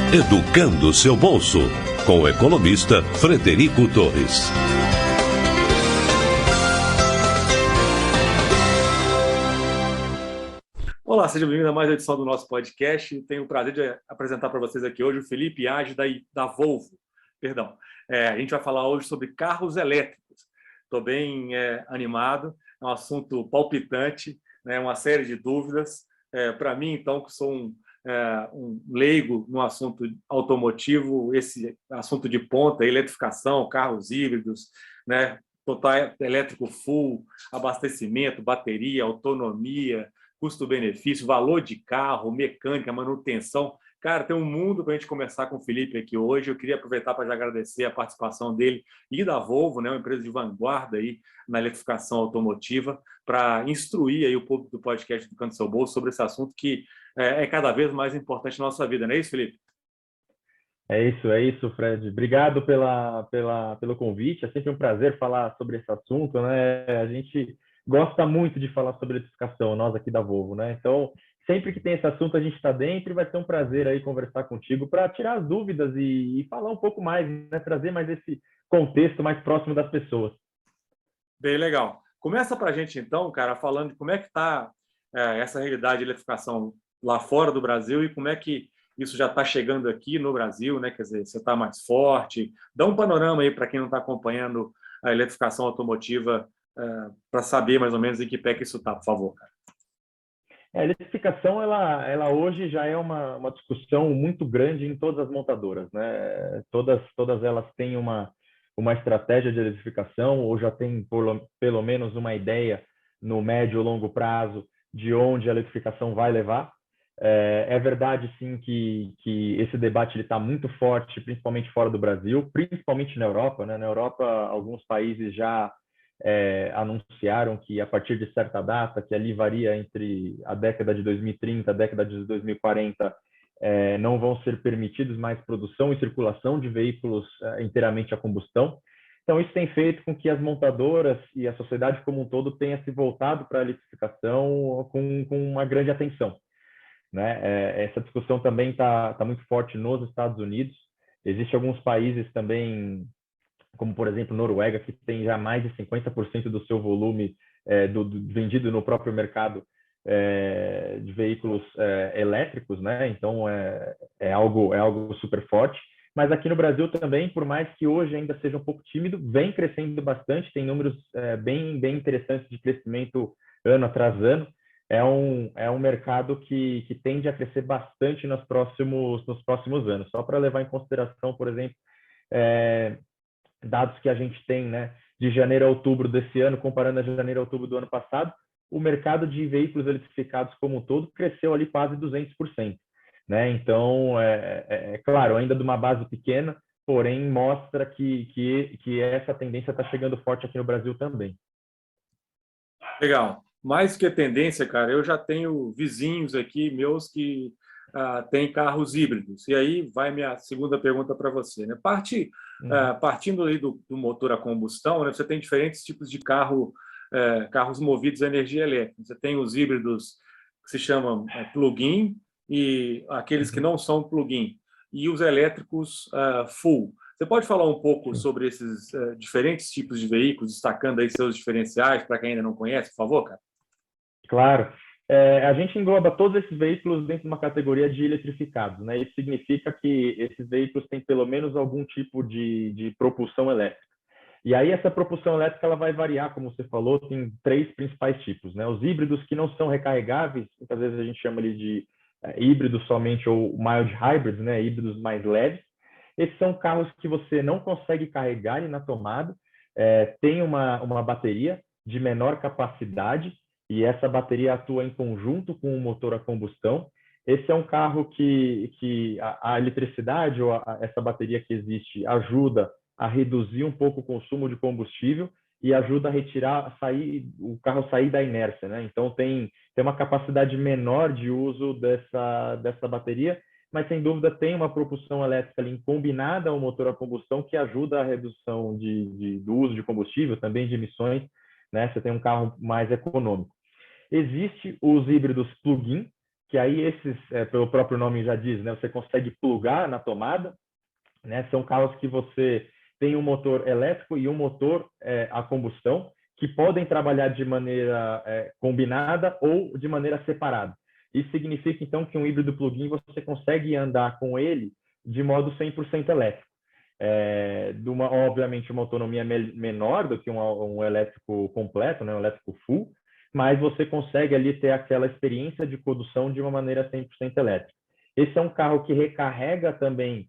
Educando seu bolso, com o economista Frederico Torres. Olá, seja bem-vindo a mais uma edição do nosso podcast. Tenho o prazer de apresentar para vocês aqui hoje o Felipe Age da Volvo. A gente vai falar hoje sobre carros elétricos. Estou bem animado, é um assunto palpitante, né? Uma série de dúvidas. Para mim, então, que sou um leigo no assunto automotivo, esse assunto de ponta, eletrificação, carros híbridos, né? Total elétrico full, abastecimento, bateria, autonomia, custo-benefício, valor de carro, mecânica, manutenção. Cara, tem um mundo para a gente conversar com o Felipe aqui hoje. Eu queria aproveitar para já agradecer a participação dele e da Volvo, né, uma empresa de vanguarda aí na eletrificação automotiva, para instruir aí o público do podcast Educando Seu Bolso sobre esse assunto que é cada vez mais importante na nossa vida, não é isso, Felipe? É isso, Fred. Obrigado pelo convite. É sempre um prazer falar sobre esse assunto, né? A gente gosta muito de falar sobre eletrificação, nós aqui da Volvo, né? Então, sempre que tem esse assunto, a gente está dentro e vai ser um prazer aí conversar contigo para tirar as dúvidas e falar um pouco mais, né? Trazer mais esse contexto mais próximo das pessoas. Bem legal. Começa para a gente, então, cara, falando de como é que está essa realidade de eletrificação lá fora do Brasil e como é que isso já está chegando aqui no Brasil, né? Quer dizer, você está mais forte. Dá um panorama aí para quem não está acompanhando a eletrificação automotiva para saber mais ou menos em que pé que isso está, por favor, cara. A eletrificação, ela hoje já é uma discussão muito grande em todas as montadoras, né? Todas elas têm uma estratégia de eletrificação ou já tem pelo menos uma ideia no médio ou longo prazo de onde a eletrificação vai levar. É verdade, sim, que esse debate está muito forte, principalmente fora do Brasil, principalmente na Europa, né? Na Europa, alguns países já anunciaram que a partir de certa data, que ali varia entre a década de 2030 a década de 2040, não vão ser permitidos mais produção e circulação de veículos inteiramente a combustão. Então, isso tem feito com que as montadoras e a sociedade como um todo tenha se voltado para a eletrificação com uma grande atenção, né? Essa discussão também está muito forte nos Estados Unidos. Existem alguns países também, como por exemplo Noruega, que tem já mais de 50% do seu volume vendido no próprio mercado de veículos elétricos, né? Então é algo super forte. Mas aqui no Brasil também, por mais que hoje ainda seja um pouco tímido, vem crescendo bastante, tem números bem interessantes de crescimento ano atrás ano. É um mercado que tende a crescer bastante nos próximos anos. Só para levar em consideração, por exemplo, dados que a gente tem, né, de janeiro a outubro desse ano, comparando a janeiro a outubro do ano passado, o mercado de veículos eletrificados como um todo cresceu ali quase 200%. Né? Então, claro, ainda de uma base pequena, porém mostra que essa tendência está chegando forte aqui no Brasil também. Legal. Mais que tendência, cara, eu já tenho vizinhos aqui meus que têm carros híbridos. E aí vai minha segunda pergunta para você, né? Partindo aí do motor a combustão, né? Você tem diferentes tipos de carros movidos a energia elétrica. Você tem os híbridos que se chamam plug-in e aqueles que não são plug-in, e os elétricos full. Você pode falar um pouco sobre esses diferentes tipos de veículos, destacando aí seus diferenciais para quem ainda não conhece, por favor, cara? Claro. A gente engloba todos esses veículos dentro de uma categoria de eletrificados, né? Isso significa que esses veículos têm pelo menos algum tipo de propulsão elétrica. E aí essa propulsão elétrica ela vai variar, como você falou, tem três principais tipos, né? Os híbridos que não são recarregáveis, muitas vezes a gente chama ali de híbridos somente ou mild hybrids, né? Híbridos mais leves. Esses são carros que você não consegue carregar na tomada, tem uma bateria de menor capacidade e essa bateria atua em conjunto com o motor a combustão. Esse é um carro que a eletricidade ou essa bateria que existe ajuda a reduzir um pouco o consumo de combustível e ajuda a o carro sair da inércia, né? Então tem uma capacidade menor de uso dessa bateria, mas sem dúvida tem uma propulsão elétrica ali combinada ao motor a combustão que ajuda a redução do uso de combustível, também de emissões, né? Você tem um carro mais econômico. Existe os híbridos plug-in, que aí esses, pelo próprio nome já diz, né, você consegue plugar na tomada, né? São carros que você tem um motor elétrico e um motor a combustão, que podem trabalhar de maneira combinada ou de maneira separada. Isso significa, então, que um híbrido plug-in você consegue andar com ele de modo 100% elétrico. Obviamente, uma autonomia menor do que um elétrico completo, né? Um elétrico full, mas você consegue ali ter aquela experiência de condução de uma maneira 100% elétrica. Esse é um carro que recarrega também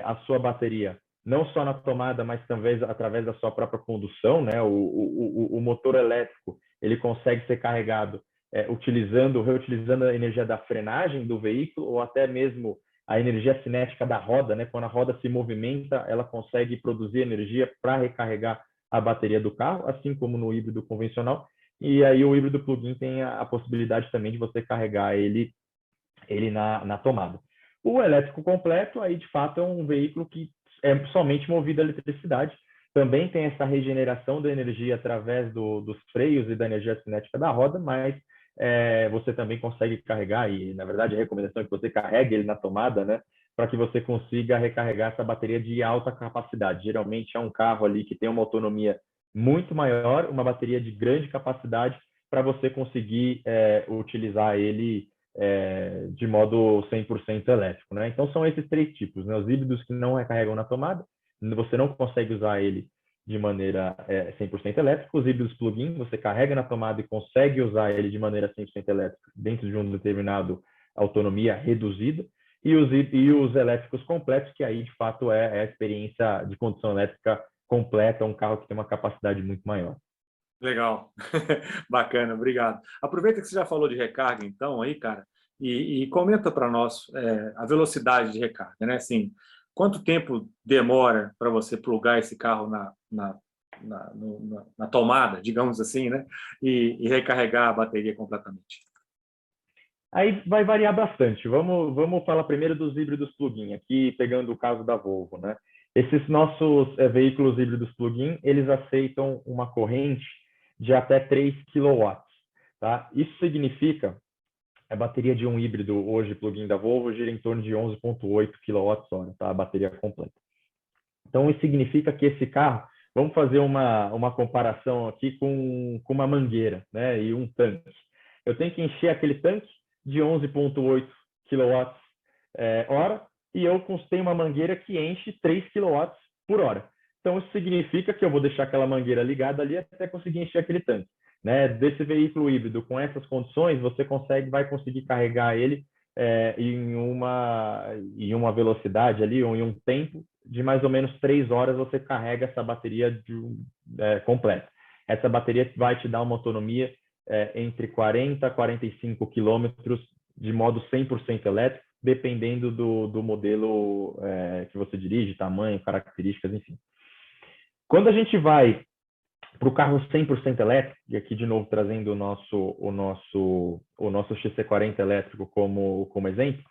a sua bateria, não só na tomada, mas também através da sua própria condução, né? O motor elétrico ele consegue ser carregado reutilizando a energia da frenagem do veículo ou até mesmo a energia cinética da roda, né? Quando a roda se movimenta, ela consegue produzir energia para recarregar a bateria do carro, assim como no híbrido convencional. E aí o híbrido plug-in tem a possibilidade também de você carregar ele na tomada. O elétrico completo, aí de fato é um veículo que é somente movido a eletricidade. Também tem essa regeneração da energia através dos freios e da energia cinética da roda, mas você também consegue carregar, e na verdade a recomendação é que você carregue ele na tomada, né, para que você consiga recarregar essa bateria de alta capacidade. Geralmente é um carro ali que tem uma autonomia muito maior, uma bateria de grande capacidade, para você conseguir utilizar ele de modo 100% elétrico, né? Então são esses três tipos, né? Os híbridos que não recarregam na tomada, você não consegue usar ele de maneira 100% elétrica. Os híbridos plug-in, você carrega na tomada e consegue usar ele de maneira 100% elétrica dentro de um determinado autonomia reduzida. E os elétricos completos, que aí de fato é a experiência de condução elétrica completa, um carro que tem uma capacidade muito maior. Legal, bacana, obrigado. Aproveita que você já falou de recarga, então, aí, cara, e comenta para nós a velocidade de recarga, né? Assim, quanto tempo demora para você plugar esse carro na tomada, digamos assim, né? E recarregar a bateria completamente? Aí vai variar bastante. Vamos falar primeiro dos híbridos plug-in, aqui pegando o caso da Volvo, né? Esses nossos veículos híbridos plug-in, eles aceitam uma corrente de até 3 kW. Tá? Isso significa, a bateria de um híbrido hoje plug-in da Volvo gira em torno de 11,8 kWh, tá? A bateria completa. Então, isso significa que esse carro, vamos fazer uma comparação aqui com uma mangueira, né? E um tanque. Eu tenho que encher aquele tanque de 11,8 kWh e eu tenho uma mangueira que enche 3 kW por hora. Então, isso significa que eu vou deixar aquela mangueira ligada ali até conseguir encher aquele tanque, né? Desse veículo híbrido, com essas condições, você vai conseguir carregar ele em uma velocidade ali, ou em um tempo de mais ou menos 3 horas, você carrega essa bateria completa. Essa bateria vai te dar uma autonomia entre 40 a 45 quilômetros de modo 100% elétrico, dependendo do modelo que você dirige, tamanho, características, enfim. Quando a gente vai para o carro 100% elétrico, e aqui de novo trazendo o nosso XC40 elétrico como exemplo,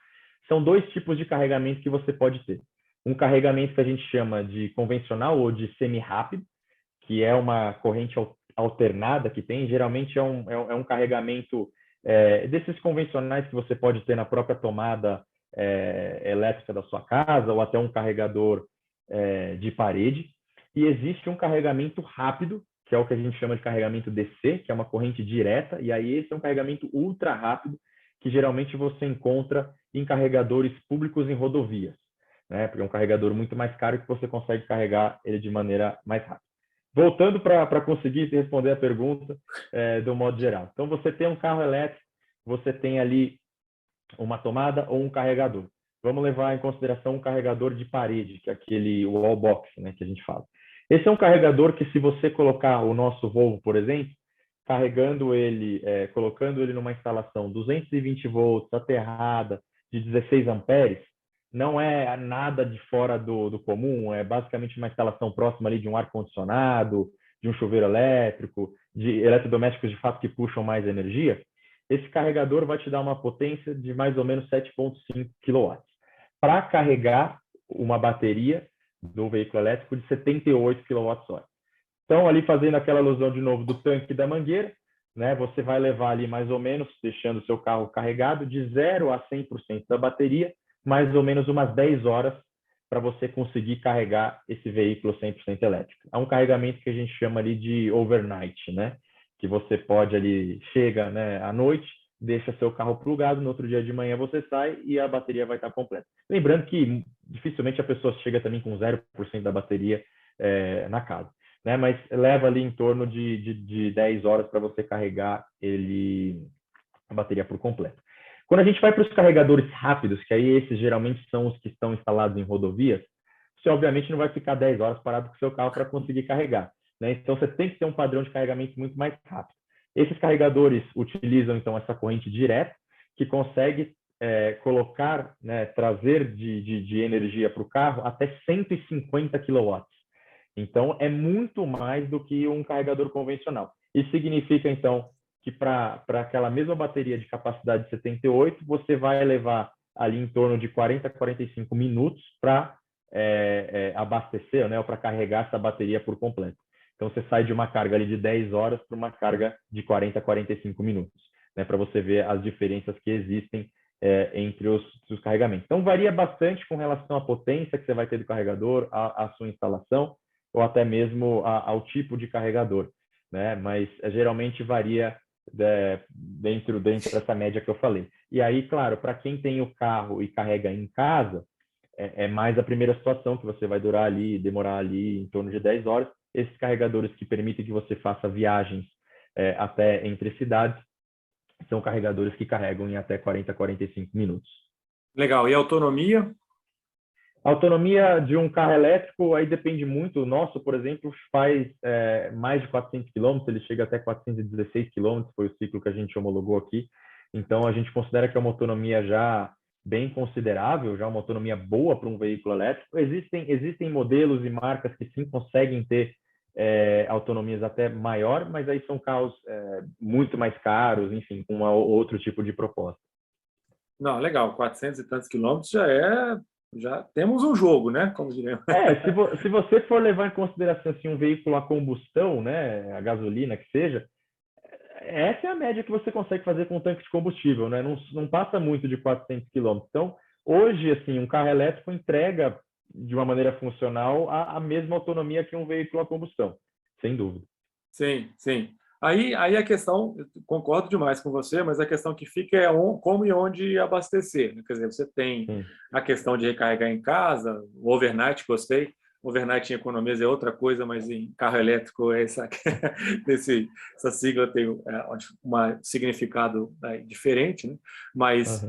são dois tipos de carregamento que você pode ter. Um carregamento que a gente chama de convencional ou de semi-rápido, que é uma corrente alternada que tem, geralmente é um carregamento desses convencionais que você pode ter na própria tomada elétrica da sua casa, ou até um carregador de parede. E existe um carregamento rápido, que é o que a gente chama de carregamento DC, que é uma corrente direta, e aí esse é um carregamento ultra rápido, que geralmente você encontra em carregadores públicos em rodovias, né? Porque é um carregador muito mais caro que você consegue carregar ele de maneira mais rápida. Voltando para conseguir responder a pergunta do modo geral. Então, você tem um carro elétrico, você tem ali uma tomada ou um carregador. Vamos levar em consideração um carregador de parede, que é aquele wall box, né, que a gente fala. Esse é um carregador que, se você colocar o nosso Volvo, por exemplo, carregando ele, colocando ele numa instalação 220 volts, aterrada, de 16 amperes, não é nada de fora do comum, é basicamente uma instalação próxima ali de um ar-condicionado, de um chuveiro elétrico, de eletrodomésticos de fato que puxam mais energia. Esse carregador vai te dar uma potência de mais ou menos 7,5 kW para carregar uma bateria do veículo elétrico de 78 kWh. Então, ali fazendo aquela alusão de novo do tanque da mangueira, né, você vai levar ali mais ou menos, deixando o seu carro carregado, de 0 a 100% da bateria, mais ou menos umas 10 horas para você conseguir carregar esse veículo 100% elétrico. É um carregamento que a gente chama ali de overnight, né? Que você pode ali, chega, né, à noite, deixa seu carro plugado, no outro dia de manhã você sai e a bateria vai estar completa. Lembrando que dificilmente a pessoa chega também com 0% da bateria na casa, né? Mas leva ali em torno de 10 horas para você carregar a bateria por completo. Quando a gente vai para os carregadores rápidos, que aí esses geralmente são os que estão instalados em rodovias, você obviamente não vai ficar 10 horas parado com o seu carro para conseguir carregar, né? Então você tem que ter um padrão de carregamento muito mais rápido. Esses carregadores utilizam então essa corrente direta que consegue colocar, né, trazer de energia para o carro até 150 kW. Então é muito mais do que um carregador convencional. Isso significa então que para aquela mesma bateria de capacidade de 78, você vai levar ali em torno de 40 a 45 minutos para abastecer, né, ou para carregar essa bateria por completo. Então, você sai de uma carga ali de 10 horas para uma carga de 40 a 45 minutos, né, para você ver as diferenças que existem entre os carregamentos. Então, varia bastante com relação à potência que você vai ter do carregador, à sua instalação, ou até mesmo ao tipo de carregador, né? Mas geralmente varia dentro dessa média que eu falei. E aí, claro, para quem tem o carro e carrega em casa, é mais a primeira situação, que você vai demorar ali em torno de 10 horas. Esses carregadores que permitem que você faça viagens até entre cidades, são carregadores que carregam em até 40 a 45 minutos. Legal. E a autonomia? A autonomia de um carro elétrico aí depende muito. O nosso, por exemplo, faz mais de 400 km, ele chega até 416 km, foi o ciclo que a gente homologou aqui. Então, a gente considera que é uma autonomia já bem considerável, já uma autonomia boa para um veículo elétrico. Existem modelos e marcas que sim conseguem ter autonomias até maior, mas aí são carros muito mais caros, enfim, com outro tipo de proposta. Não, legal. 400 e tantos quilômetros já temos um jogo, né? Como diríamos. Se você for levar em consideração assim, um veículo a combustão, né, a gasolina que seja, essa é a média que você consegue fazer com um tanque de combustível, né? Não passa muito de 400 km. Então, hoje, assim, um carro elétrico entrega de uma maneira funcional a mesma autonomia que um veículo a combustão, sem dúvida. Sim, sim. Aí a questão, eu concordo demais com você, mas a questão que fica é como e onde abastecer, né? Quer dizer, você tem a questão de recarregar em casa, o overnight, gostei. Overnight em economias é outra coisa, mas em carro elétrico essa sigla tem um significado diferente, né? Mas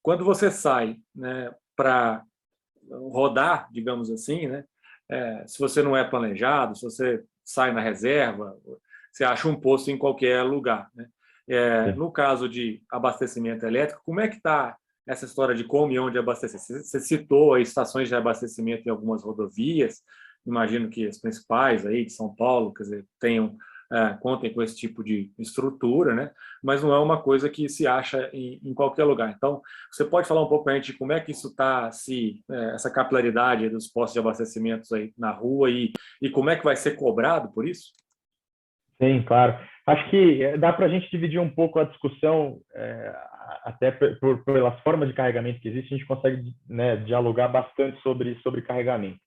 quando você sai, né, para rodar, digamos assim, né, se você não é planejado, se você sai na reserva, você acha um posto em qualquer lugar, né? No caso de abastecimento elétrico, como é que está essa história de como e onde abastecer? Você citou aí estações de abastecimento em algumas rodovias, imagino que as principais aí de São Paulo, quer dizer, contem com esse tipo de estrutura, né? Mas não é uma coisa que se acha em qualquer lugar. Então, você pode falar um pouco para a gente como é que isso está, essa capilaridade dos postos de abastecimento aí na rua e como é que vai ser cobrado por isso? Sim, claro. Acho que dá para a gente dividir um pouco a discussão, até pelas formas de carregamento que existem, a gente consegue, né, dialogar bastante sobre carregamento.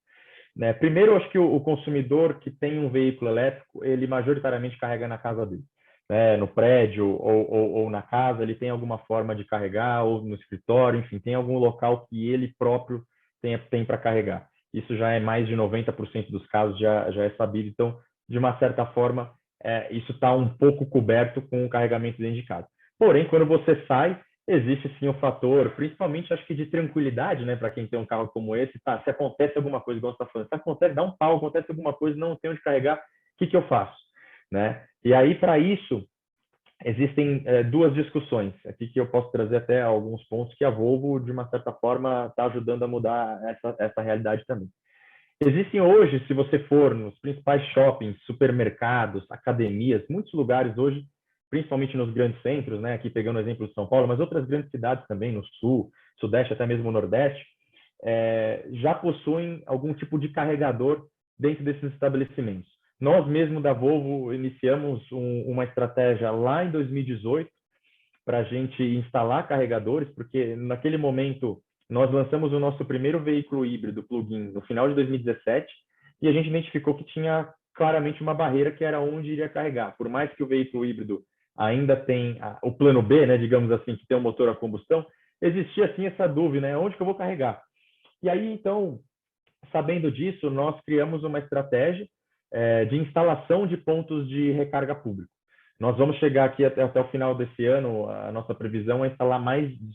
Né? Primeiro, acho que o consumidor que tem um veículo elétrico, ele majoritariamente carrega na casa dele, né? No prédio ou na casa, ele tem alguma forma de carregar, ou no escritório, enfim, tem algum local que ele próprio tem para carregar. Isso já é mais de 90% dos casos, já é sabido. Então, de uma certa forma, isso está um pouco coberto com o carregamento dentro de casa. Porém, quando você sai, existe sim um fator, principalmente acho que de tranquilidade, né, para quem tem um carro como esse. Tá, se acontece alguma coisa, igual você está falando, se acontece, dá um pau, acontece alguma coisa, não tenho onde carregar, o que eu faço? Né? E aí, para isso, existem duas discussões aqui que eu posso trazer até alguns pontos que a Volvo, de uma certa forma, está ajudando a mudar essa realidade também. Existem hoje, se você for nos principais shoppings, supermercados, academias, muitos lugares hoje, principalmente nos grandes centros, né? Aqui pegando o exemplo de São Paulo, mas outras grandes cidades também, no sul, sudeste, até mesmo no nordeste, já possuem algum tipo de carregador dentro desses estabelecimentos. Nós mesmo da Volvo iniciamos uma estratégia lá em 2018 para a gente instalar carregadores, porque naquele momento nós lançamos o nosso primeiro veículo híbrido plug-in no final de 2017 e a gente identificou que tinha claramente uma barreira que era onde iria carregar. Por mais que o veículo híbrido ainda tem o plano B, né, digamos assim, que tem um motor a combustão, existia assim essa dúvida, né, onde que eu vou carregar? E aí, então, sabendo disso, nós criamos uma estratégia de instalação de pontos de recarga público. Nós vamos chegar aqui até o final desse ano, a nossa previsão é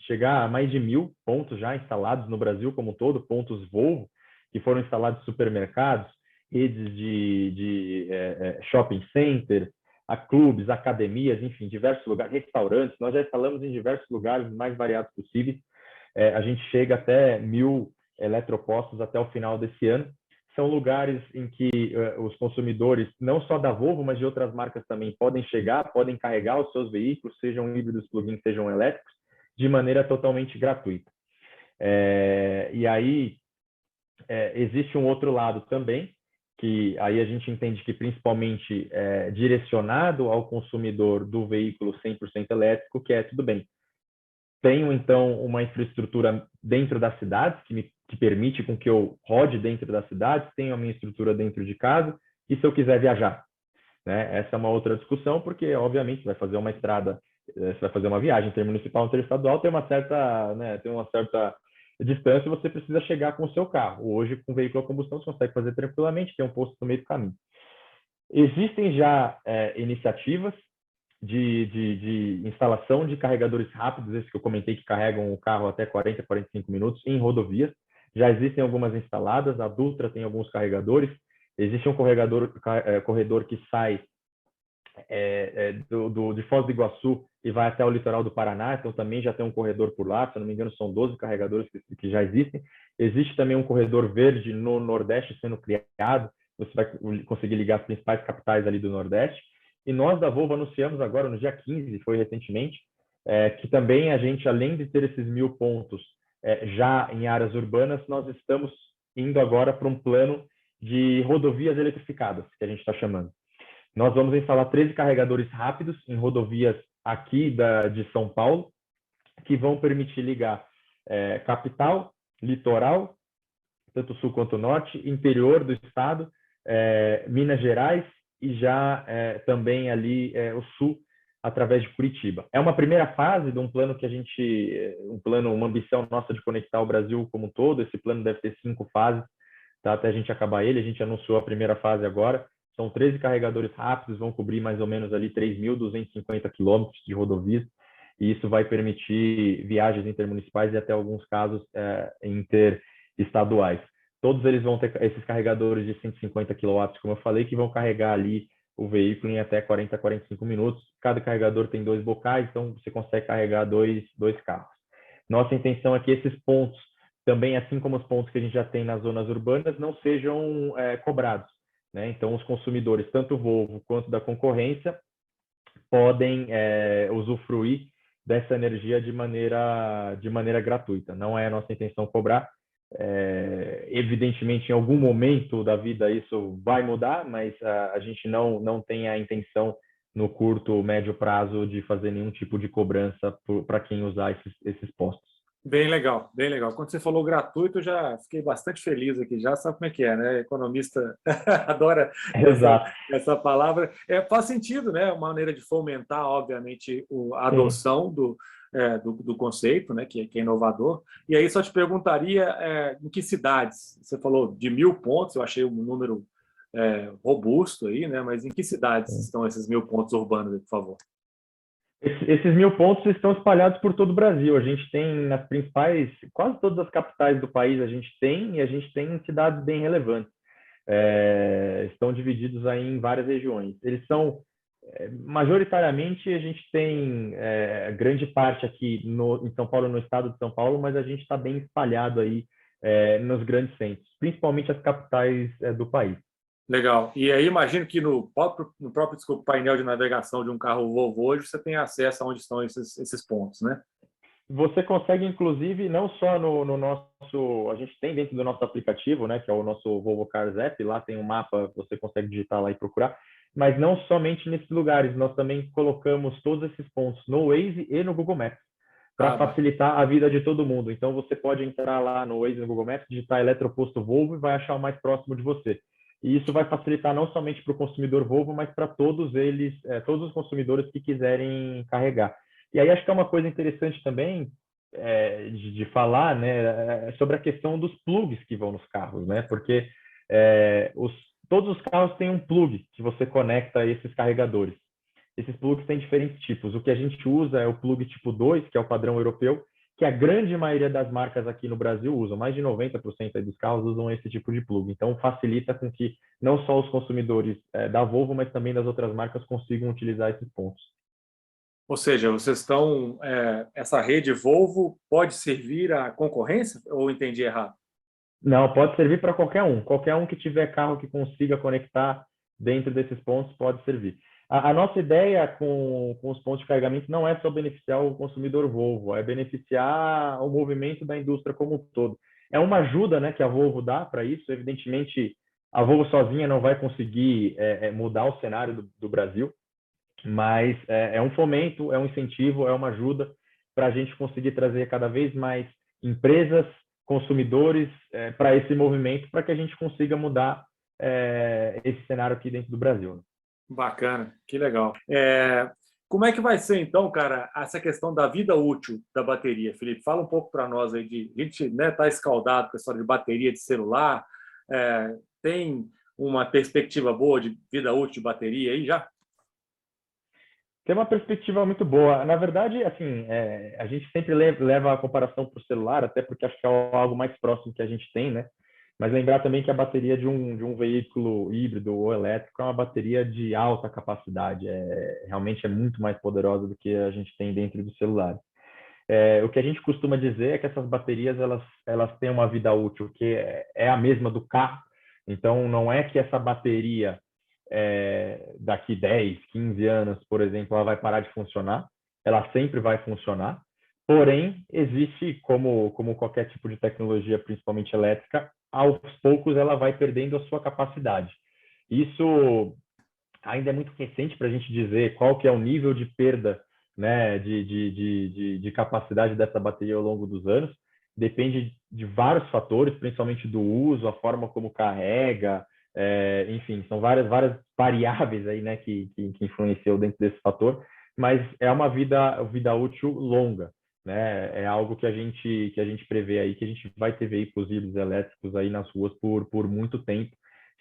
chegar a mais de 1.000 pontos já instalados no Brasil como um todo, pontos Volvo, que foram instalados em supermercados, redes de shopping centers, a clubes, academias, enfim, diversos lugares, restaurantes. Nós já instalamos em diversos lugares mais variados possíveis. A gente chega até 1.000 eletropostos até o final desse ano. São lugares em que os consumidores, não só da Volvo, mas de outras marcas também, podem chegar, podem carregar os seus veículos, sejam híbridos plug-in, sejam elétricos, de maneira totalmente gratuita. E aí, existe um outro lado também, que aí a gente entende que principalmente é direcionado ao consumidor do veículo 100% elétrico, que tudo bem. Tenho, então, uma infraestrutura dentro das cidades, que permite com que eu rode dentro das cidades, tenho a minha estrutura dentro de casa, e se eu quiser viajar? Né? Essa é uma outra discussão, porque, obviamente, você vai fazer uma estrada, você vai fazer uma viagem intermunicipal, interestadual, tem uma certa distância e você precisa chegar com o seu carro. Hoje, com veículo a combustão, você consegue fazer tranquilamente, tem um posto no meio do caminho. Existem já iniciativas de instalação de carregadores rápidos, esses que eu comentei que carregam o carro até 40, 45 minutos em rodovias. Já existem algumas instaladas, a Dutra tem alguns carregadores, existe um corredor que sai de Foz do Iguaçu e vai até o litoral do Paraná, então também já tem um corredor por lá, se não me engano são 12 carregadores que já existem. Existe também um corredor verde no Nordeste sendo criado, você vai conseguir ligar as principais capitais ali do Nordeste. E nós da Volvo anunciamos agora, no dia 15, foi recentemente, que também a gente, além de ter esses 1.000 pontos já em áreas urbanas, nós estamos indo agora para um plano de rodovias eletrificadas, que a gente está chamando. Nós vamos instalar 13 carregadores rápidos em rodovias aqui de São Paulo, que vão permitir ligar capital, litoral, tanto sul quanto norte, interior do estado, Minas Gerais e já também ali o sul, através de Curitiba. É uma primeira fase de um plano que uma ambição nossa de conectar o Brasil como um todo. Esse plano deve ter 5 fases, tá? Até a gente acabar ele. A gente anunciou a primeira fase agora. São 13 carregadores rápidos, vão cobrir mais ou menos ali 3.250 quilômetros de rodovias, e isso vai permitir viagens intermunicipais e até alguns casos interestaduais. Todos eles vão ter esses carregadores de 150 kW, como eu falei, que vão carregar ali o veículo em até 40 a 45 minutos. Cada carregador tem 2 bocais, então você consegue carregar dois carros. Nossa intenção é que esses pontos, também assim como os pontos que a gente já tem nas zonas urbanas, não sejam cobrados, né? Então, os consumidores, tanto Volvo quanto da concorrência, podem usufruir dessa energia de maneira gratuita. Não é a nossa intenção cobrar. Evidentemente, em algum momento da vida isso vai mudar, mas a gente não tem a intenção no curto, médio prazo de fazer nenhum tipo de cobrança para quem usar esses postos. Bem legal, bem legal. Quando você falou gratuito, eu já fiquei bastante feliz aqui. Já sabe como é que é, né? Economista adora essa palavra. Faz sentido, né? Uma maneira de fomentar, obviamente, a adoção do conceito, né? Que é inovador. E aí só te perguntaria em que cidades? Você falou de 1.000 pontos, eu achei um número robusto aí, né? Mas em que cidades estão esses 1.000 pontos urbanos, por favor? Esses 1.000 pontos estão espalhados por todo o Brasil. A gente tem nas principais, quase todas as capitais do país a gente tem, e a gente tem cidades bem relevantes. Estão divididos aí em várias regiões. Eles são, majoritariamente, a gente tem grande parte aqui em São Paulo, no estado de São Paulo, mas a gente está bem espalhado aí nos grandes centros, principalmente as capitais do país. Legal. E aí imagino que no próprio painel de navegação de um carro Volvo hoje você tem acesso a onde estão esses pontos, né? Você consegue, inclusive, não só no nosso... A gente tem dentro do nosso aplicativo, né, que é o nosso Volvo Cars App, lá tem um mapa, você consegue digitar lá e procurar, mas não somente nesses lugares, nós também colocamos todos esses pontos no Waze e no Google Maps, para Ah, bacana. facilitar a vida de todo mundo. Então, você pode entrar lá no Waze e no Google Maps, digitar eletroposto Volvo e vai achar o mais próximo de você. E isso vai facilitar não somente para o consumidor Volvo, mas para todos eles, todos os consumidores que quiserem carregar. E aí acho que é uma coisa interessante também de falar, né, sobre a questão dos plugs que vão nos carros, né? Porque todos os carros têm um plug que você conecta a esses carregadores. Esses plugs têm diferentes tipos. O que a gente usa é o plug tipo 2, que é o padrão europeu, que a grande maioria das marcas aqui no Brasil usam. Mais de 90% dos carros usam esse tipo de plug. Então, facilita com que não só os consumidores da Volvo, mas também das outras marcas consigam utilizar esses pontos. Ou seja, vocês estão. Essa rede Volvo pode servir à concorrência? Ou entendi errado? Não, pode servir para qualquer um. Qualquer um que tiver carro que consiga conectar dentro desses pontos pode servir. A nossa ideia com os pontos de carregamento não é só beneficiar o consumidor Volvo, é beneficiar o movimento da indústria como um todo. É uma ajuda, né, que a Volvo dá para isso. Evidentemente, a Volvo sozinha não vai conseguir mudar o cenário do Brasil, mas é um fomento, é um incentivo, é uma ajuda para a gente conseguir trazer cada vez mais empresas, consumidores para esse movimento, para que a gente consiga mudar esse cenário aqui dentro do Brasil. Bacana, que legal. Como é que vai ser, então, cara, essa questão da vida útil da bateria, Felipe? Fala um pouco para nós aí. A gente está escaldado com a história de bateria de celular. Tem uma perspectiva boa de vida útil de bateria aí já? Tem uma perspectiva muito boa. Na verdade, assim, a gente sempre leva a comparação para o celular, até porque acho que é algo mais próximo que a gente tem, né? Mas lembrar também que a bateria de um veículo híbrido ou elétrico é uma bateria de alta capacidade. Realmente é muito mais poderosa do que a gente tem dentro do celular. O que a gente costuma dizer é que essas baterias elas têm uma vida útil que é a mesma do carro. Então, não é que essa bateria daqui 10, 15 anos, por exemplo, ela vai parar de funcionar. Ela sempre vai funcionar. Porém, existe, como qualquer tipo de tecnologia, principalmente elétrica, aos poucos ela vai perdendo a sua capacidade. Isso ainda é muito recente para a gente dizer qual que é o nível de perda, né, de capacidade dessa bateria ao longo dos anos. Depende de vários fatores, principalmente do uso, a forma como carrega, enfim, são várias variáveis aí, né, que influenciam dentro desse fator, mas é uma vida útil longa, né? É algo que a gente prevê aí, que a gente vai ter veículos híbridos elétricos aí nas ruas por muito tempo,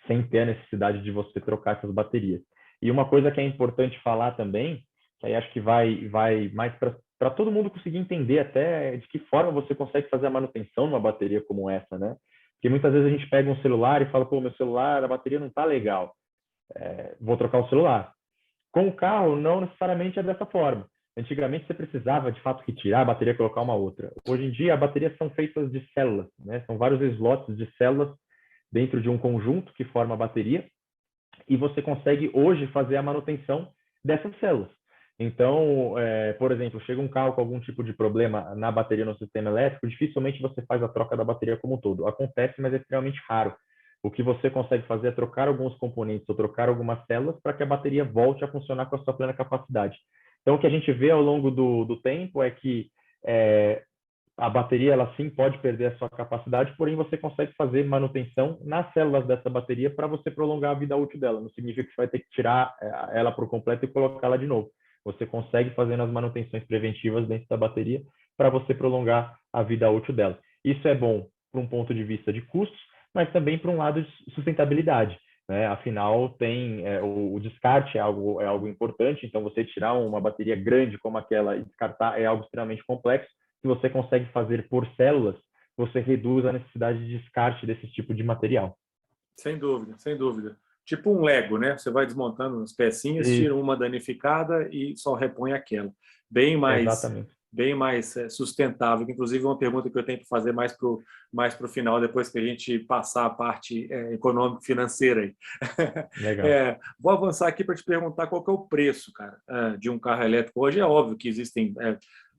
sem ter a necessidade de você trocar essas baterias. E uma coisa que é importante falar também, que aí acho que vai mais para todo mundo conseguir entender até de que forma você consegue fazer a manutenção numa bateria como essa, né? Porque muitas vezes a gente pega um celular e fala, pô, meu celular, a bateria não tá legal, vou trocar o celular. Com o carro, não necessariamente é dessa forma. Antigamente você precisava, de fato, retirar a bateria e colocar uma outra. Hoje em dia, as baterias são feitas de células, né? São vários slots de células dentro de um conjunto que forma a bateria, e você consegue hoje fazer a manutenção dessas células. Então, por exemplo, chega um carro com algum tipo de problema na bateria no sistema elétrico, dificilmente você faz a troca da bateria como um todo. Acontece, mas é extremamente raro. O que você consegue fazer é trocar alguns componentes ou trocar algumas células para que a bateria volte a funcionar com a sua plena capacidade. Então, o que a gente vê ao longo do tempo é que a bateria ela sim pode perder a sua capacidade, porém você consegue fazer manutenção nas células dessa bateria para você prolongar a vida útil dela. Não significa que você vai ter que tirar ela por completo e colocá-la de novo. Você consegue fazer as manutenções preventivas dentro da bateria para você prolongar a vida útil dela. Isso é bom para um ponto de vista de custos, mas também para um lado de sustentabilidade, né? Afinal, o descarte é algo importante, então você tirar uma bateria grande como aquela e descartar é algo extremamente complexo. Se você consegue fazer por células, você reduz a necessidade de descarte desse tipo de material. Sem dúvida, sem dúvida. Tipo um Lego, né? Você vai desmontando as pecinhas, tira Isso, uma danificada e só repõe aquela. Bem mais, exatamente. bem mais sustentável. Inclusive, uma pergunta que eu tenho que fazer mais pro final, depois que a gente passar a parte econômico-financeira aí. Legal. Vou avançar aqui para te perguntar qual que é o preço, cara, de um carro elétrico. Hoje é óbvio que existem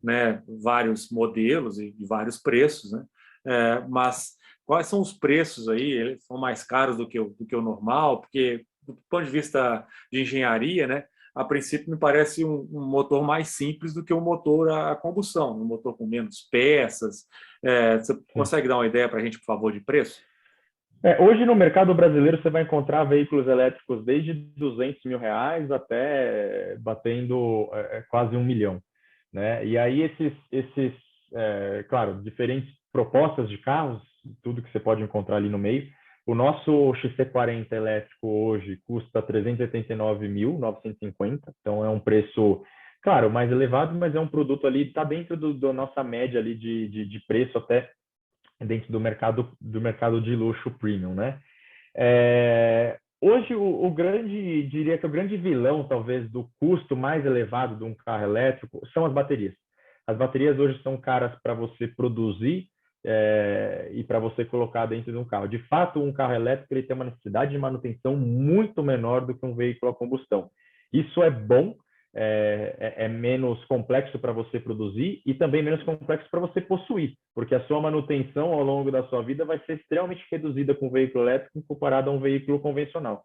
né, vários modelos e vários preços, né? Mas quais são os preços aí? Eles são mais caros do que o normal? Porque, do ponto de vista de engenharia, né, a princípio me parece um motor mais simples do que um motor a combustão, um motor com menos peças. Você consegue dar uma ideia para a gente, por favor, de preço? Hoje no mercado brasileiro você vai encontrar veículos elétricos desde R$ 200 mil até batendo quase 1 milhão, né? E aí claro, diferentes propostas de carros, tudo que você pode encontrar ali no meio. O nosso XC40 elétrico hoje custa 389.950, então é um preço, claro, mais elevado, mas é um produto ali, está dentro da nossa média ali de preço até dentro do mercado de luxo premium, né? Hoje, diria que o grande vilão, talvez, do custo mais elevado de um carro elétrico são as baterias. As baterias hoje são caras para você produzir e para você colocar dentro de um carro. De fato, um carro elétrico ele tem uma necessidade de manutenção muito menor do que um veículo a combustão. Isso é bom, é menos complexo para você produzir e também menos complexo para você possuir, porque a sua manutenção ao longo da sua vida vai ser extremamente reduzida com um veículo elétrico comparado a um veículo convencional.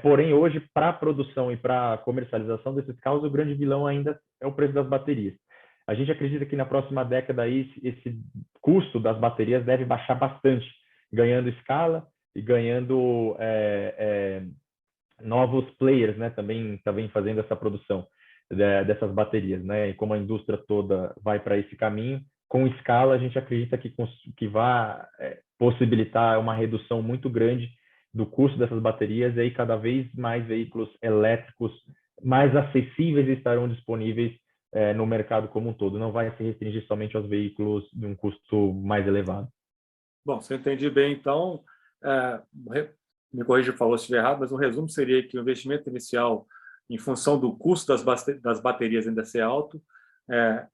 Porém, hoje, para a produção e para a comercialização desses carros, o grande vilão ainda é o preço das baterias. A gente acredita que na próxima década aí, esse custo das baterias deve baixar bastante, ganhando escala e ganhando novos players, né, também fazendo essa produção dessas baterias, né? E como a indústria toda vai para esse caminho, com escala a gente acredita que vai possibilitar uma redução muito grande do custo dessas baterias, e aí cada vez mais veículos elétricos mais acessíveis estarão disponíveis no mercado como um todo. Não vai se restringir somente aos veículos de um custo mais elevado. Bom, se eu entendi bem, então, me corrija, falou se estiver errado, mas um resumo seria que o investimento inicial, em função do custo das baterias ainda ser alto,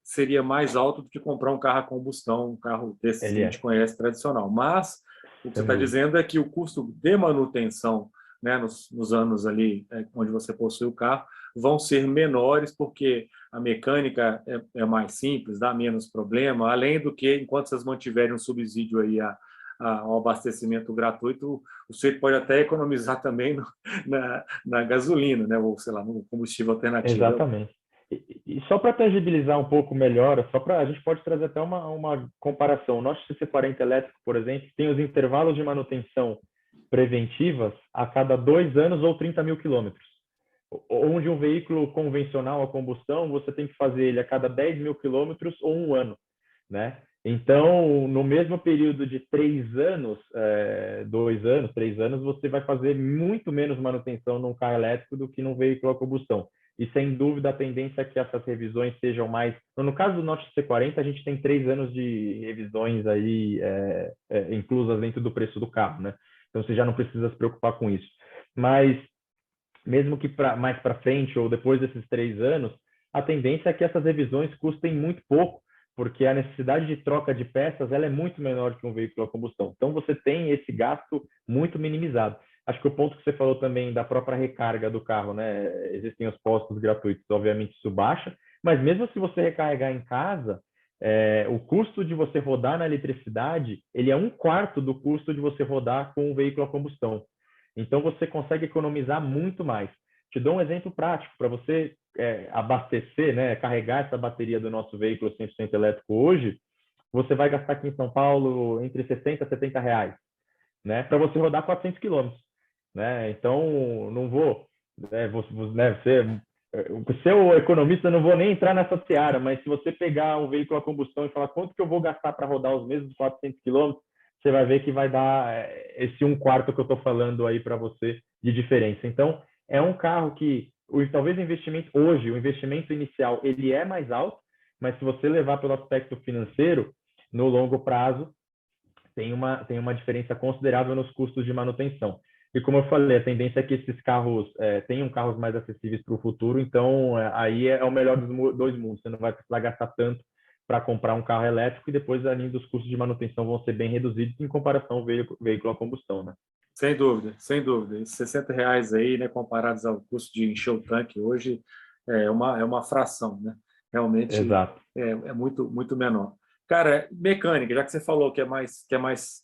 seria mais alto do que comprar um carro a combustão, um carro desses que a gente conhece tradicional. Mas o que você está dizendo é que o custo de manutenção, né, nos anos ali onde você possui o carro, vão ser menores porque a mecânica é mais simples, dá menos problema, além do que, enquanto vocês mantiverem um subsídio aí ao abastecimento gratuito, o sujeito pode até economizar também na gasolina, né, ou sei lá, no combustível alternativo. Exatamente. E só para tangibilizar um pouco melhor, a gente pode trazer até uma comparação. O nosso XC40 elétrico, por exemplo, tem os intervalos de manutenção preventivas a cada 2 anos ou 30 mil quilômetros. Onde um veículo convencional a combustão, você tem que fazer ele a cada 10 mil quilômetros ou 1 ano, né? Então, no mesmo período de 3 anos, 2 anos, 3 anos, você vai fazer muito menos manutenção num carro elétrico do que num veículo a combustão. E, sem dúvida, a tendência é que essas revisões sejam mais... No caso do Note C40, a gente tem 3 anos de revisões aí inclusas dentro do preço do carro, né? Então, você já não precisa se preocupar com isso. Mas, mesmo que mais para frente ou depois desses 3 anos, a tendência é que essas revisões custem muito pouco, porque a necessidade de troca de peças ela é muito menor que um veículo a combustão. Então, você tem esse gasto muito minimizado. Acho que o ponto que você falou também da própria recarga do carro, né? Existem os postos gratuitos, obviamente isso baixa, mas mesmo se você recarregar em casa, o custo de você rodar na eletricidade, ele é 1/4 do custo de você rodar com um veículo a combustão. Então, você consegue economizar muito mais. Te dou um exemplo prático para você abastecer, né, carregar essa bateria do nosso veículo 100% elétrico hoje, você vai gastar aqui em São Paulo entre 60 e 70 reais, né, para você rodar 400 quilômetros, né? Então, não vou, ser o economista, não vou nem entrar nessa seara, mas se você pegar um veículo a combustão e falar quanto que eu vou gastar para rodar os mesmos 400 quilômetros, você vai ver que vai dar esse 1/4 que eu estou falando aí para você de diferença. Então, é um carro que talvez o investimento inicial ele é mais alto, mas se você levar pelo aspecto financeiro, no longo prazo, tem uma diferença considerável nos custos de manutenção. E como eu falei, a tendência é que esses carros tenham carros mais acessíveis para o futuro, então aí é o melhor dos 2 mundos. Você não vai precisar gastar tanto para comprar um carro elétrico e depois, além dos custos de manutenção, vão ser bem reduzidos em comparação ao veículo a combustão, né? Sem dúvida, sem dúvida. Esses 60 reais aí, né, comparados ao custo de encher o tanque hoje, é uma fração, né? Realmente Exato. é muito, muito menor. Cara, mecânica, já que você falou que é mais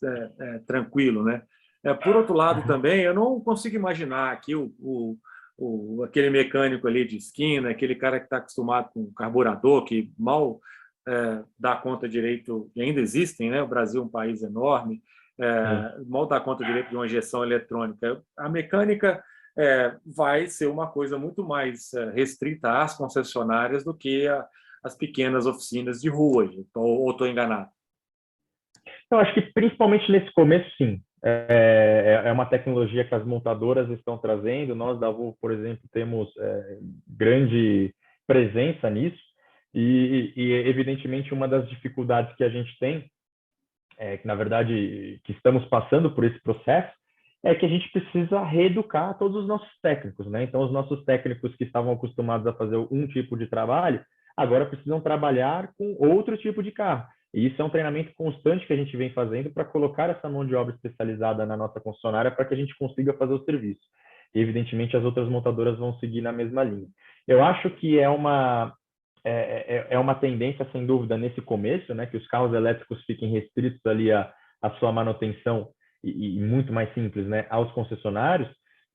tranquilo, né? Por outro lado, Uhum. também, eu não consigo imaginar aqui aquele mecânico ali de esquina, aquele cara que está acostumado com carburador, que mal dá conta direito, e ainda existem, né? O Brasil é um país enorme, Sim. mal dá conta direito de uma injeção eletrônica. A mecânica vai ser uma coisa muito mais restrita às concessionárias do que as pequenas oficinas de rua, ou estou enganado? Eu acho que principalmente nesse começo, sim. É uma tecnologia que as montadoras estão trazendo. Nós da Volvo, por exemplo, temos grande presença nisso. E, evidentemente, uma das dificuldades que a gente tem, que na verdade que estamos passando por esse processo, é que a gente precisa reeducar todos os nossos técnicos, né? Então, os nossos técnicos que estavam acostumados a fazer um tipo de trabalho, agora precisam trabalhar com outro tipo de carro. E isso é um treinamento constante que a gente vem fazendo para colocar essa mão de obra especializada na nossa concessionária para que a gente consiga fazer o serviço. E, evidentemente, as outras montadoras vão seguir na mesma linha. Eu acho que é uma tendência, sem dúvida, nesse começo, né, que os carros elétricos fiquem restritos ali à sua manutenção e muito mais simples, né, aos concessionários.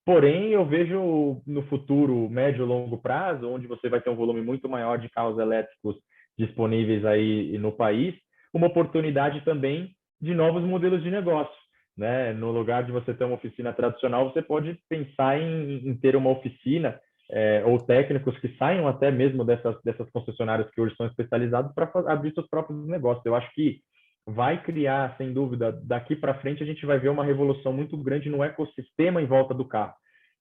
Porém, eu vejo no futuro, médio e longo prazo, onde você vai ter um volume muito maior de carros elétricos disponíveis aí no país, uma oportunidade também de novos modelos de negócio. Né? No lugar de você ter uma oficina tradicional, você pode pensar em ter uma oficina ou técnicos que saiam até mesmo dessas concessionárias que hoje são especializadas para abrir seus próprios negócios. Eu acho que vai criar, sem dúvida, daqui para frente a gente vai ver uma revolução muito grande no ecossistema em volta do carro,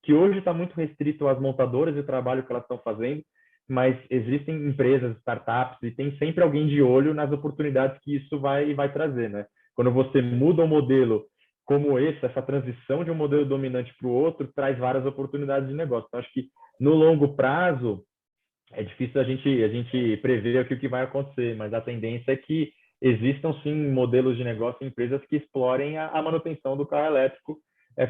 que hoje está muito restrito às montadoras e o trabalho que elas estão fazendo, mas existem empresas, startups, e tem sempre alguém de olho nas oportunidades que isso vai trazer, né? Quando você muda um modelo como esse, essa transição de um modelo dominante para o outro, traz várias oportunidades de negócio. Então, acho que no longo prazo, é difícil a gente prever o que vai acontecer, mas a tendência é que existam sim modelos de negócio em empresas que explorem a manutenção do carro elétrico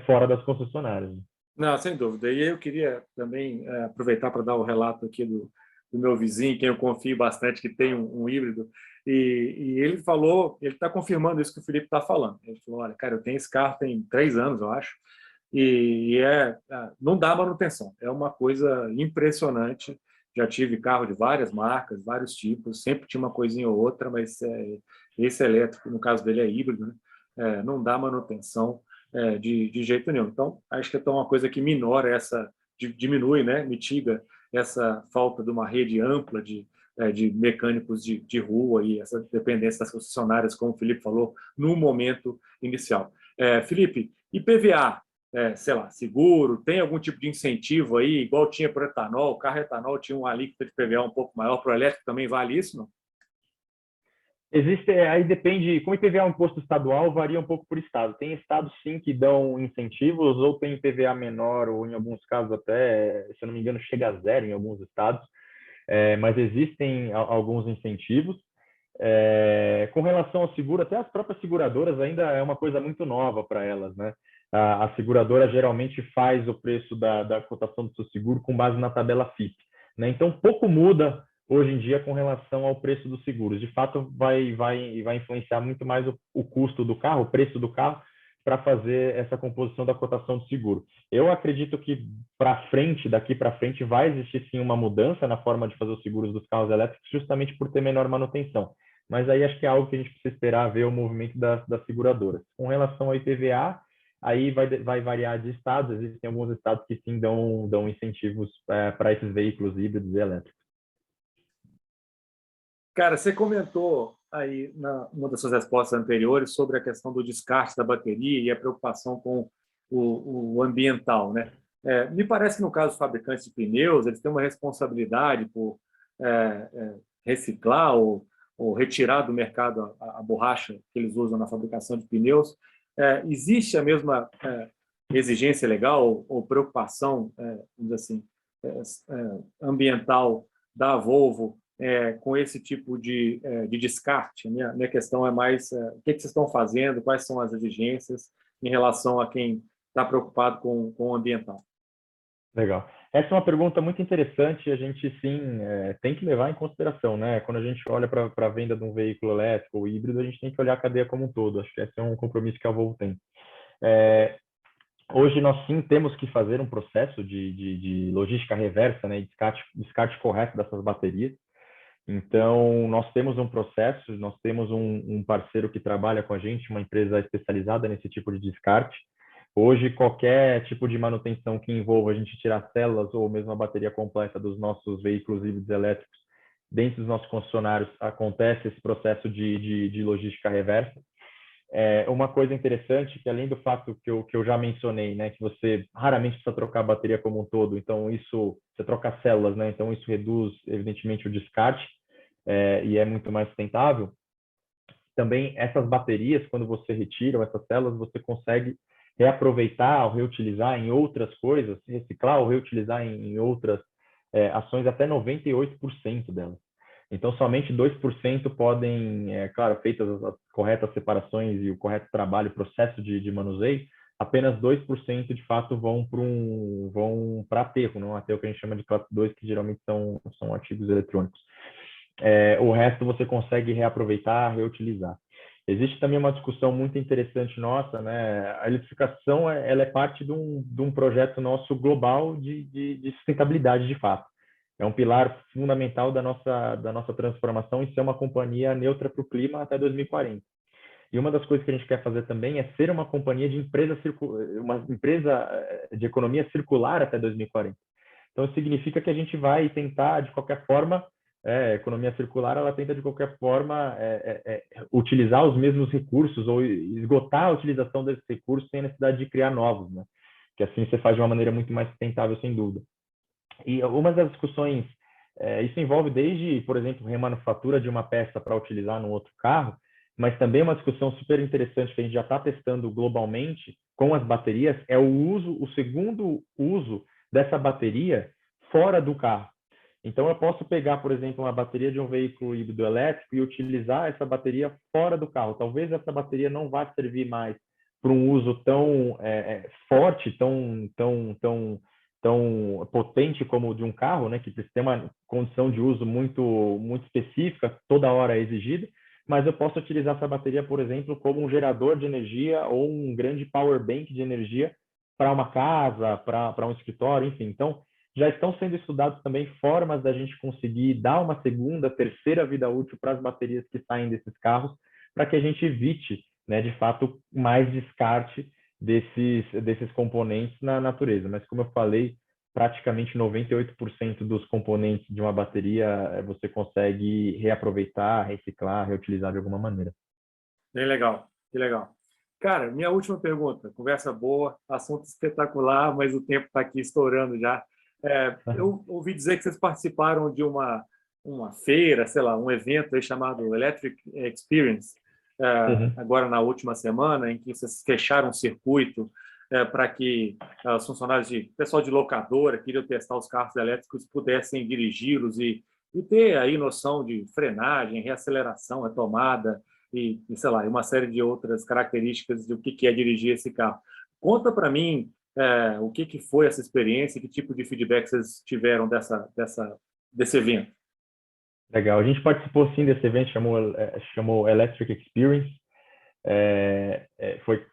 fora das concessionárias. Não, sem dúvida. E eu queria também aproveitar para dar o relato aqui do meu vizinho, quem eu confio bastante, que tem um híbrido, e ele falou, ele está confirmando isso que o Felipe está falando. Ele falou, olha, cara, eu tenho esse carro tem 3 anos, eu acho, e não dá manutenção. É uma coisa impressionante. Já tive carro de várias marcas, vários tipos, sempre tinha uma coisinha ou outra, mas esse elétrico, no caso dele é híbrido, né? Não dá manutenção de jeito nenhum. Então, acho que é uma coisa que minora diminui, né? Mitiga essa falta de uma rede ampla de mecânicos de rua e essa dependência das concessionárias, como o Felipe falou, no momento inicial. Felipe, IPVA, sei lá, seguro, tem algum tipo de incentivo aí, igual tinha para o etanol, o carro etanol tinha uma alíquota de PVA um pouco maior, para o elétrico também vale isso, não? Existe, aí depende, como IPVA é um imposto estadual, varia um pouco por estado. Tem estados sim que dão incentivos, ou tem IPVA menor, ou em alguns casos até, se eu não me engano, chega a zero em alguns estados, mas existem alguns incentivos. Com relação ao seguro, até as próprias seguradoras ainda é uma coisa muito nova para elas, né? A seguradora geralmente faz o preço da cotação do seu seguro com base na tabela FIP, né? Então, pouco muda hoje em dia com relação ao preço dos seguros. De fato, vai influenciar muito mais o custo do carro, o preço do carro, para fazer essa composição da cotação do seguro. Eu acredito que daqui para frente, vai existir sim uma mudança na forma de fazer os seguros dos carros elétricos, justamente por ter menor manutenção. Mas aí acho que é algo que a gente precisa esperar ver o movimento das seguradoras. Com relação ao IPVA, aí vai variar de estados. Existem alguns estados que sim dão incentivos para esses veículos híbridos e elétricos. Cara, você comentou aí numa das suas respostas anteriores sobre a questão do descarte da bateria e a preocupação com o ambiental, né? Me parece que no caso dos fabricantes de pneus, eles têm uma responsabilidade por reciclar ou retirar do mercado a borracha que eles usam na fabricação de pneus. Existe a mesma exigência legal ou preocupação, vamos dizer assim, ambiental da Volvo com esse tipo de descarte? Minha questão é mais o que vocês estão fazendo, quais são as exigências em relação a quem está preocupado com o ambiental. Legal. Essa é uma pergunta muito interessante e a gente, sim, tem que levar em consideração, né? Quando a gente olha para a venda de um veículo elétrico ou híbrido, a gente tem que olhar a cadeia como um todo. Acho que esse é um compromisso que a Volvo tem. É, Hoje nós sim temos que fazer um processo de logística reversa, né? E descarte correto dessas baterias. Então, nós temos um processo, nós temos um parceiro que trabalha com a gente, uma empresa especializada nesse tipo de descarte. Hoje, qualquer tipo de manutenção que envolva a gente tirar células ou mesmo a bateria completa dos nossos veículos híbridos elétricos, dentro dos nossos concessionários, acontece esse processo de logística reversa. Uma coisa interessante, que além do fato que eu já mencionei, né, que você raramente precisa trocar a bateria como um todo, então isso, você troca células, né, então isso reduz, evidentemente, o descarte, e é muito mais sustentável. Também essas baterias, quando você retira essas células, você consegue reaproveitar ou reutilizar em outras coisas, reciclar ou reutilizar em outras ações, até 98% delas. Então, somente 2% podem, claro, feitas as corretas separações e o correto trabalho, processo de manuseio, apenas 2% de fato vão para aterro, não aterro que a gente chama de classe 2, que geralmente são artigos eletrônicos. O resto você consegue reaproveitar, reutilizar. Existe também uma discussão muito interessante nossa, né? A eletrificação ela é parte de um projeto nosso global de sustentabilidade de fato. É um pilar fundamental da nossa transformação e ser uma companhia neutra para o clima até 2040. E uma das coisas que a gente quer fazer também é ser uma companhia uma empresa de economia circular até 2040. Então, isso significa que a gente vai tentar, de qualquer forma, economia circular, ela tenta, de qualquer forma, utilizar os mesmos recursos ou esgotar a utilização desses recursos sem a necessidade de criar novos, né? Que assim você faz de uma maneira muito mais sustentável, sem dúvida. E algumas das discussões, isso envolve desde, por exemplo, remanufatura de uma peça para utilizar no outro carro, mas também uma discussão super interessante que a gente já está testando globalmente com as baterias, é o segundo uso dessa bateria fora do carro. Então, eu posso pegar, por exemplo, uma bateria de um veículo híbrido elétrico e utilizar essa bateria fora do carro. Talvez essa bateria não vá servir mais para um uso tão forte, tão potente como o de um carro, né, que precisa ter uma condição de uso muito específica, toda hora é exigida, mas eu posso utilizar essa bateria, por exemplo, como um gerador de energia ou um grande power bank de energia para uma casa, para um escritório, enfim. Então, já estão sendo estudados também formas da gente conseguir dar uma segunda, terceira vida útil para as baterias que saem desses carros, para que a gente evite, né, de fato, mais descarte desses componentes na natureza. Mas, como eu falei, praticamente 98% dos componentes de uma bateria você consegue reaproveitar, reciclar, reutilizar de alguma maneira. Bem legal, que legal. Cara, minha última pergunta. Conversa boa, assunto espetacular, mas o tempo está aqui estourando já. Eu ouvi dizer que vocês participaram de uma feira, sei lá, um evento aí chamado Electric Experience, agora na última semana, em que vocês fecharam um circuito para que os funcionários pessoal de locadora queriam testar os carros elétricos pudessem dirigi-los e ter aí noção de frenagem, reaceleração, retomada e sei lá, uma série de outras características do que é dirigir esse carro. Conta para mim o que foi essa experiência, que tipo de feedback vocês tiveram desse evento. Legal, a gente participou sim desse evento, chamou Electric Experience.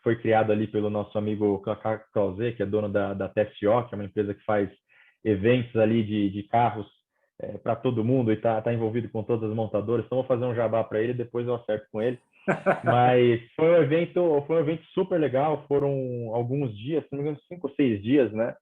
Foi criado ali pelo nosso amigo Kaká Klausé, que é dono da TSO, que é uma empresa que faz eventos ali de carros para todo mundo e está envolvido com todas as montadoras. Então, vou fazer um jabá para ele, depois eu acerto com ele. Mas foi um evento super legal. Foram alguns dias, se não me engano, 5 ou 6 dias, né?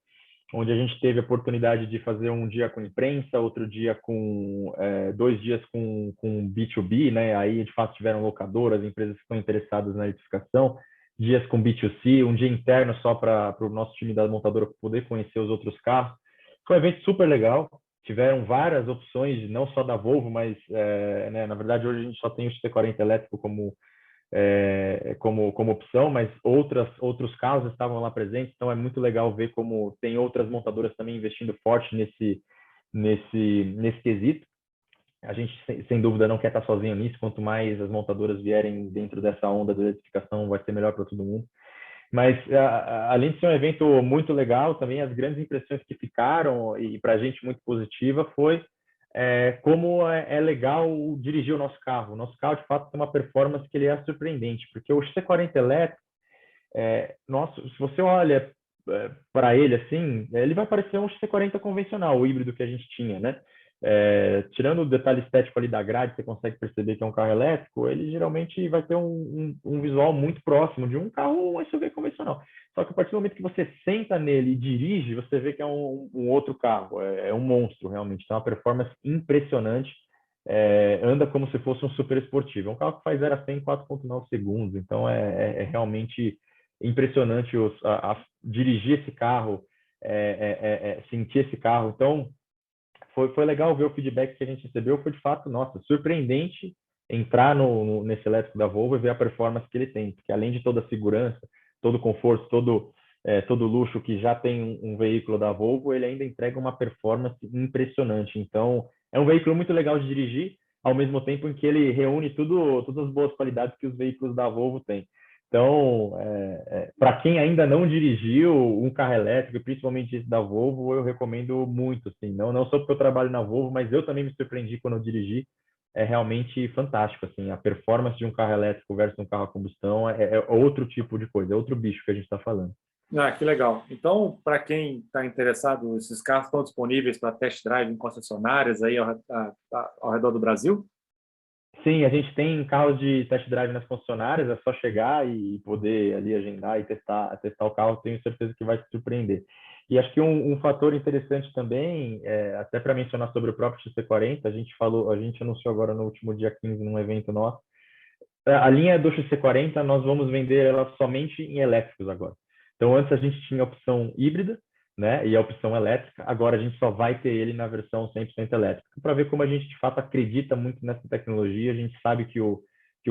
Onde a gente teve a oportunidade de fazer um dia com imprensa, outro dia com 2 dias com B2B, né? Aí, de fato, tiveram locadoras, empresas que estão interessadas na eletrificação, dias com B2C, um dia interno só para o nosso time da montadora poder conhecer os outros carros. Foi um evento super legal. Tiveram várias opções, não só da Volvo, mas, né, na verdade, hoje a gente só tem o XC40 elétrico como opção, mas outros carros estavam lá presentes, então é muito legal ver como tem outras montadoras também investindo forte nesse quesito. A gente, sem dúvida, não quer estar sozinho nisso, quanto mais as montadoras vierem dentro dessa onda da eletrificação, vai ser melhor para todo mundo. Mas, além de ser um evento muito legal, também as grandes impressões que ficaram, e para a gente muito positiva, foi como é legal dirigir o nosso carro. O nosso carro, de fato, tem uma performance que ele é surpreendente, porque o XC40 elétrico, nossa, se você olha para ele assim, ele vai parecer um XC40 convencional, o híbrido que a gente tinha, né? Tirando o detalhe estético ali da grade, você consegue perceber que é um carro elétrico, ele geralmente vai ter um visual muito próximo de um carro, um SUV convencional. Só que a partir do momento que você senta nele e dirige, você vê que é um outro carro, um monstro realmente, tem uma performance impressionante, anda como se fosse um super esportivo. É um carro que faz 0 a 100 em 4,9 segundos, então é realmente impressionante dirigir esse carro, sentir esse carro. Então, foi legal ver o feedback que a gente recebeu, foi de fato, nossa, surpreendente entrar nesse elétrico da Volvo e ver a performance que ele tem, porque além de toda a segurança, todo o conforto, todo o luxo que já tem um veículo da Volvo, ele ainda entrega uma performance impressionante. Então, é um veículo muito legal de dirigir, ao mesmo tempo em que ele reúne todas as boas qualidades que os veículos da Volvo têm. Então, para quem ainda não dirigiu um carro elétrico, principalmente esse da Volvo, eu recomendo muito. Assim, não só porque eu trabalho na Volvo, mas eu também me surpreendi quando eu dirigi. É realmente fantástico. Assim, a performance de um carro elétrico versus um carro a combustão é outro tipo de coisa, é outro bicho que a gente está falando. Ah, que legal. Então, para quem está interessado, esses carros estão disponíveis para test drive em concessionárias aí ao redor do Brasil? Sim, a gente tem carros de test drive nas concessionárias, é só chegar e poder ali agendar e testar o carro, tenho certeza que vai te surpreender. E acho que um fator interessante também, até para mencionar sobre o próprio XC40, a gente anunciou agora no último dia 15 num evento nosso, a linha do XC40 nós vamos vender ela somente em elétricos agora. Então antes a gente tinha a opção híbrida, né, e a opção elétrica, agora a gente só vai ter ele na versão 100% elétrica. Para ver como a gente de fato acredita muito nessa tecnologia, a gente sabe que o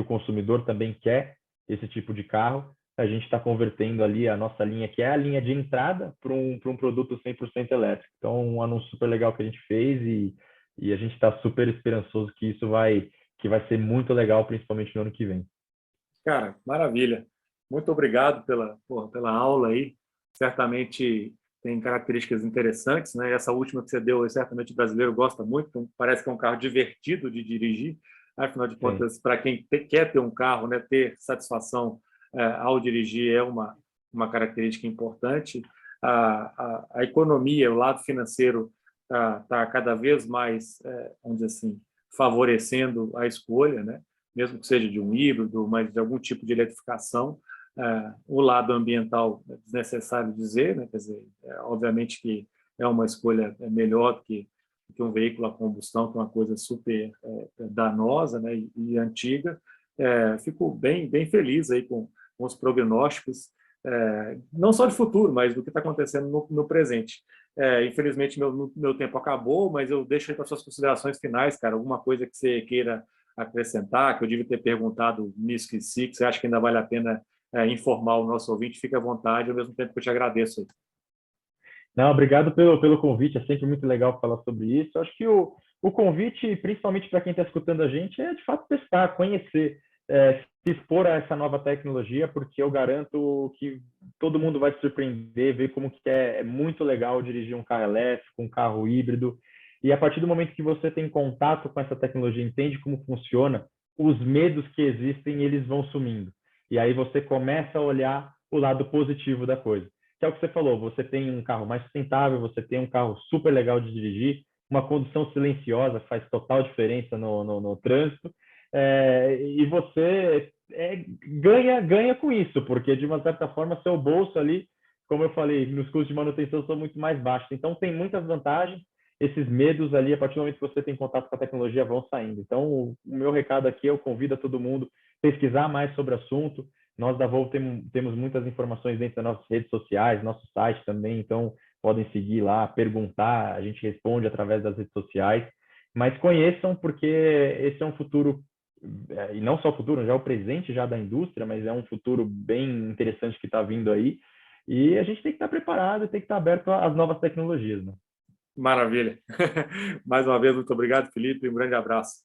consumidor também quer esse tipo de carro, a gente está convertendo ali a nossa linha, que é a linha de entrada, para um produto 100% elétrico. Então, um anúncio super legal que a gente fez e a gente está super esperançoso que vai ser muito legal, principalmente no ano que vem. Cara, maravilha. Muito obrigado pela aula aí. Certamente tem características interessantes, né? Essa última que você deu, certamente o brasileiro gosta muito, então parece que é um carro divertido de dirigir. Afinal de Sim. contas, para quem quer ter um carro, né, ter satisfação ao dirigir é uma característica importante. A economia, o lado financeiro tá cada vez mais, vamos dizer assim, favorecendo a escolha, né? Mesmo que seja de um híbrido, mas de algum tipo de eletrificação. O lado ambiental é desnecessário dizer, né? Quer dizer, obviamente que é uma escolha melhor do que um veículo a combustão, que é uma coisa super danosa, né? e antiga. Fico bem feliz aí com os prognósticos, não só de futuro, mas do que está acontecendo no presente. Infelizmente, meu tempo acabou, mas eu deixo aí para suas considerações finais, cara, alguma coisa que você queira acrescentar, que eu devia ter perguntado, me esqueci, que você acha que ainda vale a pena informar o nosso ouvinte, fica à vontade, ao mesmo tempo que eu te agradeço. Não, obrigado pelo convite, é sempre muito legal falar sobre isso. Acho que o convite, principalmente para quem está escutando a gente, é de fato testar, conhecer, se expor a essa nova tecnologia, porque eu garanto que todo mundo vai se surpreender, ver como que é muito legal dirigir um carro elétrico, um carro híbrido. E a partir do momento que você tem contato com essa tecnologia, entende como funciona, os medos que existem, eles vão sumindo. E aí você começa a olhar o lado positivo da coisa. Que é o que você falou, você tem um carro mais sustentável, você tem um carro super legal de dirigir, uma condução silenciosa faz total diferença no trânsito, e você ganha com isso, porque de uma certa forma seu bolso ali, como eu falei, nos custos de manutenção são muito mais baixos. Então tem muitas vantagens, esses medos ali, a partir do momento que você tem contato com a tecnologia, vão saindo. Então o meu recado aqui, eu convido a todo mundo a pesquisar mais sobre o assunto. Nós da Volvo temos muitas informações dentro das nossas redes sociais, nosso site também, então podem seguir lá, perguntar, a gente responde através das redes sociais. Mas conheçam, porque esse é um futuro, e não só o futuro, já é o presente já da indústria, mas é um futuro bem interessante que está vindo aí. E a gente tem que estar preparado e tem que estar aberto às novas tecnologias, né? Maravilha. Mais uma vez, muito obrigado, Felipe, um grande abraço.